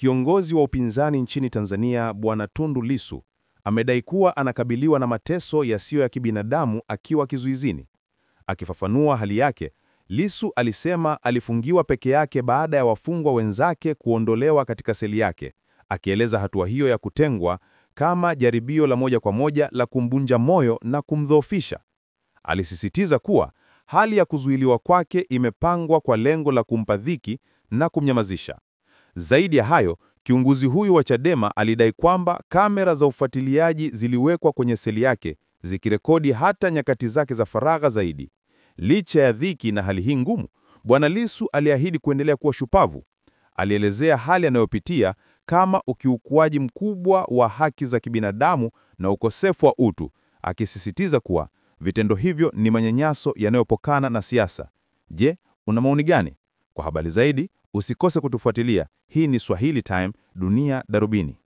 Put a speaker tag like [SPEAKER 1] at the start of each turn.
[SPEAKER 1] Kiongozi wa upinzani nchini Tanzania, Bwana Tundu Lissu, amedai kuwa anakabiliwa na mateso yasiyo ya kibinadamu akiwa kizuizini. Akifafanua hali yake, Lissu alisema alifungiwa peke yake baada ya wafungwa wenzake kuondolewa katika seli yake, akieleza hatua hiyo ya kutengwa kama jaribio la moja kwa moja la kumvunja moyo na kumdhoofisha. Alisisitiza kuwa hali ya kuzuiliwa kwake imepangwa kwa lengo la kumpa dhiki na kumnyamazisha. Zaidi ya hayo, kiongozi huyu wa Chadema alidai kwamba kamera za ufuatiliaji ziliwekwa kwenye seli yake, zikirekodi hata nyakati zake za faragha zaidi. Licha ya dhiki na hali hii ngumu, Bwana Lissu aliahidi kuendelea kuwa shupavu. Alielezea hali anayopitia kama ukiukwaji mkubwa wa haki za kibinadamu na ukosefu wa utu, akisisitiza kuwa vitendo hivyo ni manyanyaso yanayopokana na siasa. Je, una maoni gani? Kwa habari zaidi, usikose kutufuatilia. Hii ni Swahili Time, Dunia Darubini.